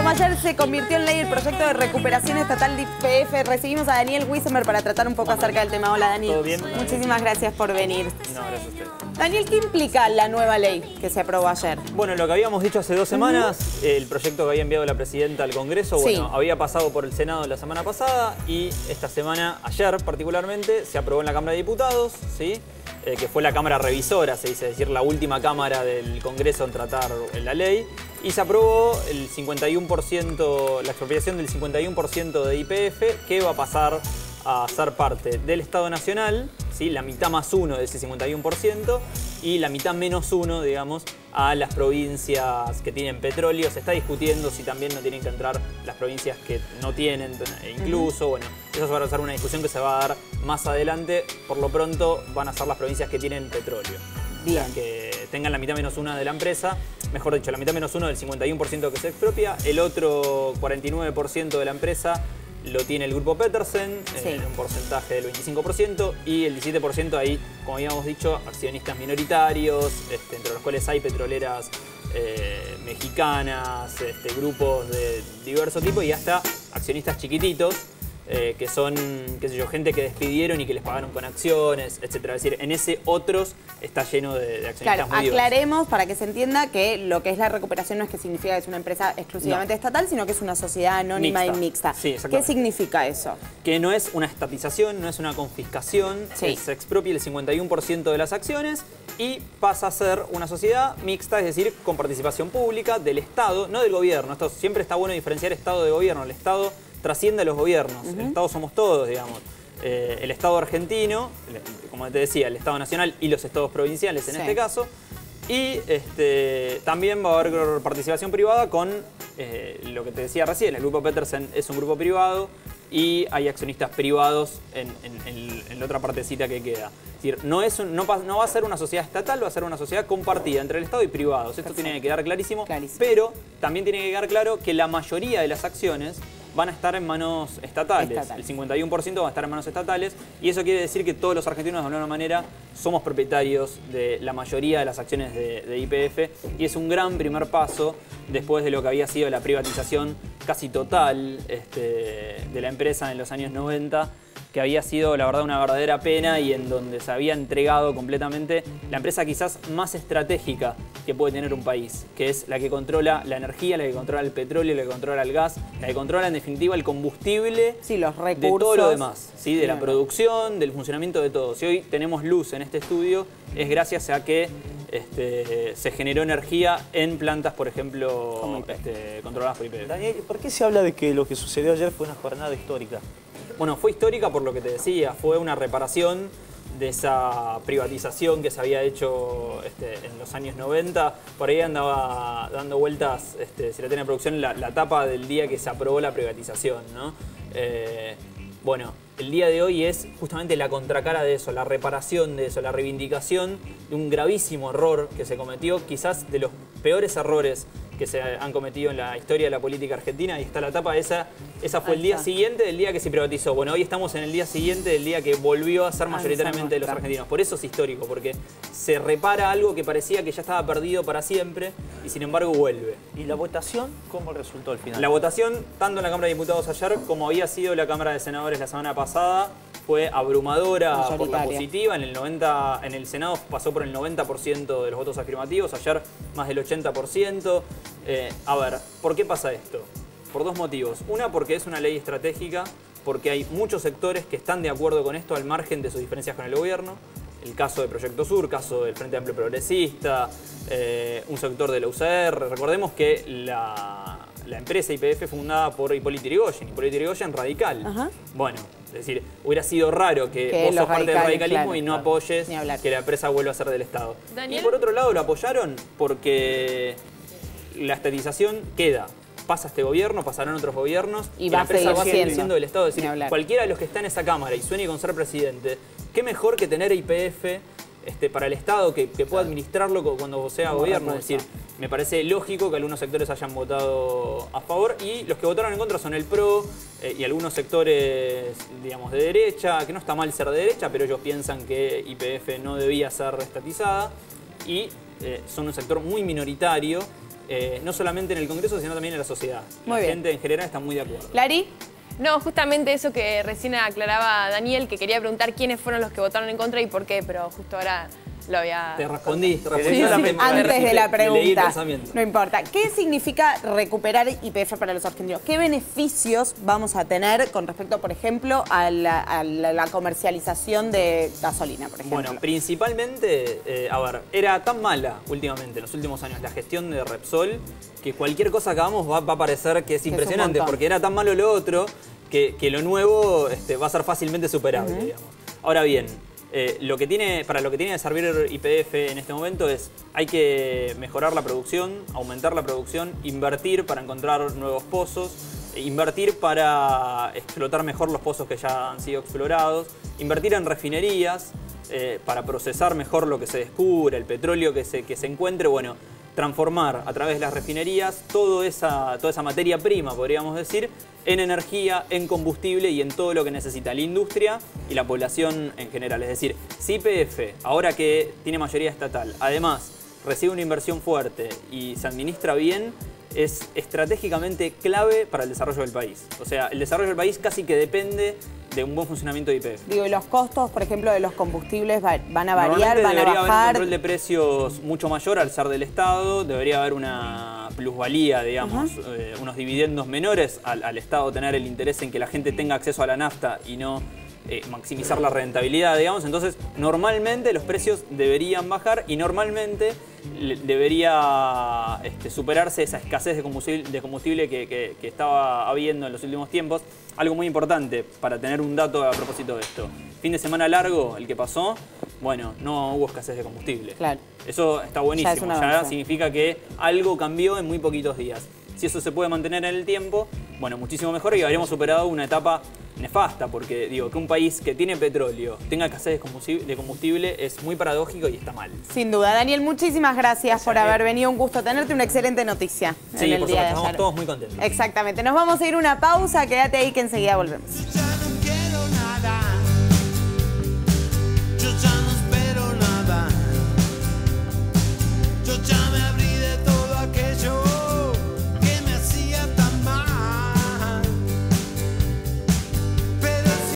Como ayer se convirtió en ley el proyecto de recuperación estatal de YPF, recibimos a Daniel Wiesenberg para tratar un poco acerca del tema. Hola, Daniel. ¿Todo bien? Muchísimas gracias por venir. No, gracias a usted. Daniel, ¿qué implica la nueva ley que se aprobó ayer? Bueno, lo que habíamos dicho hace 2 semanas, el proyecto que había enviado la presidenta al Congreso, bueno, había pasado por el Senado la semana pasada y esta semana, ayer particularmente, se aprobó en la Cámara de Diputados, ¿sí? Que fue la Cámara Revisora, se dice, es decir, la última Cámara del Congreso en tratar la ley, y se aprobó el 51%, la expropiación del 51% de YPF, que va a pasar a ser parte del Estado Nacional, ¿sí? La mitad más 1 de ese 51% y la mitad menos 1, digamos, a las provincias que tienen petróleo. Se está discutiendo si también no tienen que entrar las provincias que no tienen, e incluso, bueno, eso va a ser una discusión que se va a dar más adelante. Por lo pronto van a ser las provincias que tienen petróleo. Bien. Las que tengan la mitad menos 1 de la empresa, mejor dicho, la mitad menos 1 del 51% que se expropia, el otro 49% de la empresa lo tiene el Grupo Petersen, en un porcentaje del 25%, y el 17% ahí, como habíamos dicho, accionistas minoritarios, entre los cuales hay petroleras mexicanas, grupos de diverso tipo y hasta accionistas chiquititos, que son, qué sé yo, gente que despidieron y que les pagaron con acciones, etcétera. Es decir, en ese otros está lleno de accionistas muy diversos. Aclaremos para que se entienda que lo que es la recuperación no es que significa que es una empresa exclusivamente estatal, sino que es una sociedad anónima y mixta. Sí, ¿Qué significa eso? Que no es una estatización, no es una confiscación, se expropia el 51% de las acciones y pasa a ser una sociedad mixta, es decir, con participación pública del Estado, no del gobierno. Esto siempre está bueno diferenciar Estado de gobierno. El Estado trasciende a los gobiernos, el Estado somos todos, digamos. El Estado argentino, como te decía, el Estado nacional y los estados provinciales en este caso. Y también va a haber participación privada con lo que te decía recién, el Grupo Petersen es un grupo privado y hay accionistas privados en la otra partecita que queda. Es decir, no va a ser una sociedad estatal, va a ser una sociedad compartida entre el Estado y privados. Esto tiene que quedar clarísimo, pero también tiene que quedar claro que la mayoría de las acciones van a estar en manos estatales. El 51% va a estar en manos estatales y eso quiere decir que todos los argentinos de alguna manera somos propietarios de la mayoría de las acciones de YPF y es un gran primer paso después de lo que había sido la privatización casi total de la empresa en los años 90, que había sido, la verdad, una verdadera pena y en donde se había entregado completamente la empresa quizás más estratégica que puede tener un país, que es la que controla la energía, la que controla el petróleo, la que controla el gas, la que controla en definitiva el combustible, los recursos, de todo lo demás, ¿sí? De la producción, del funcionamiento de todo. Si hoy tenemos luz en este estudio es gracias a que se generó energía en plantas, por ejemplo, controladas por YPF. Daniel, ¿por qué se habla de que lo que sucedió ayer fue una jornada histórica? Bueno, fue histórica por lo que te decía, fue una reparación de esa privatización que se había hecho en los años 90. Por ahí andaba dando vueltas, si la tiene producción, la tapa del día que se aprobó la privatización, ¿no? Bueno, el día de hoy es justamente la contracara de eso, la reparación de eso, la reivindicación de un gravísimo error que se cometió, quizás de los peores errores que se han cometido en la historia de la política argentina. Y está la tapa, esa fue el día siguiente del día que se privatizó. Bueno, hoy estamos en el día siguiente del día que volvió a ser mayoritariamente de los argentinos. Por eso es histórico, porque se repara algo que parecía que ya estaba perdido para siempre y sin embargo vuelve. ¿Y la votación cómo resultó al final? La votación, tanto en la Cámara de Diputados ayer como había sido la Cámara de Senadores la semana pasada, fue abrumadora por la positiva. En el Senado pasó por el 90% de los votos afirmativos, ayer más del 80%. A ver, ¿por qué pasa esto? Por dos motivos. Una, porque es una ley estratégica, porque hay muchos sectores que están de acuerdo con esto al margen de sus diferencias con el gobierno. El caso de Proyecto Sur, caso del Frente Amplio Progresista, un sector de la UCR. Recordemos que la empresa YPF fue fundada por Hipólito Yrigoyen radical. Bueno, es decir, hubiera sido raro que vos sos parte del radicalismo y no apoyes que la empresa vuelva a ser del Estado. Y por otro lado lo apoyaron porque la estatización queda. Pasa este gobierno, pasarán otros gobiernos y la empresa va a seguir siendo del Estado. Es decir, cualquiera de los que está en esa Cámara y sueñe con ser presidente, qué mejor que tener YPF para el Estado que pueda administrarlo cuando sea gobierno. Es decir, me parece lógico que algunos sectores hayan votado a favor y los que votaron en contra son el PRO y algunos sectores, digamos, de derecha, que no está mal ser de derecha, pero ellos piensan que YPF no debía ser estatizada y son un sector muy minoritario no solamente en el Congreso, sino también en la sociedad. Muy bien. La gente en general está muy de acuerdo. ¿Lari? No, justamente eso que recién aclaraba Daniel, que quería preguntar quiénes fueron los que votaron en contra y por qué, pero justo ahora lo había... Te respondí. Antes de la pregunta. Pensamiento. No importa. ¿Qué significa recuperar YPF para los argentinos? ¿Qué beneficios vamos a tener con respecto, por ejemplo, a la comercialización de gasolina, por ejemplo? Bueno, principalmente, era tan mala últimamente, en los últimos años, la gestión de Repsol, que cualquier cosa que hagamos va a parecer que es impresionante, porque era tan malo lo otro que lo nuevo va a ser fácilmente superable, digamos. Ahora bien, para lo que tiene que servir YPF en este momento hay que mejorar la producción, aumentar la producción, invertir para encontrar nuevos pozos, invertir para explotar mejor los pozos que ya han sido explorados, invertir en refinerías para procesar mejor lo que se descubre, el petróleo que se encuentre, bueno, transformar a través de las refinerías toda esa materia prima, podríamos decir, en energía, en combustible y en todo lo que necesita la industria y la población en general. Es decir, si YPF, ahora que tiene mayoría estatal, además recibe una inversión fuerte y se administra bien, es estratégicamente clave para el desarrollo del país. O sea, el desarrollo del país casi que depende de un buen funcionamiento de YPF. Digo, ¿y los costos, por ejemplo, de los combustibles van a variar, van a debería haber un bajar? control de precios mucho mayor al ser del Estado, debería haber una plusvalía, digamos, unos dividendos menores al Estado tener el interés en que la gente tenga acceso a la nafta y no maximizar la rentabilidad, digamos. Entonces, normalmente los precios deberían bajar y normalmente debería superarse esa escasez de combustible que estaba habiendo en los últimos tiempos. Algo muy importante para tener un dato a propósito de esto. Fin de semana largo, el que pasó, bueno, no hubo escasez de combustible. Claro. Eso está buenísimo, ya significa que algo cambió en muy poquitos días. Si eso se puede mantener en el tiempo, bueno, muchísimo mejor y habríamos superado una etapa nefasta, porque digo, que un país que tiene petróleo tenga escasez de combustible es muy paradójico y está mal. Sin duda. Daniel, muchísimas gracias por haber venido. Un gusto tenerte, una excelente noticia en el día de ayer. Estamos todos muy contentos. Exactamente. Nos vamos a ir a una pausa, quédate ahí que enseguida volvemos.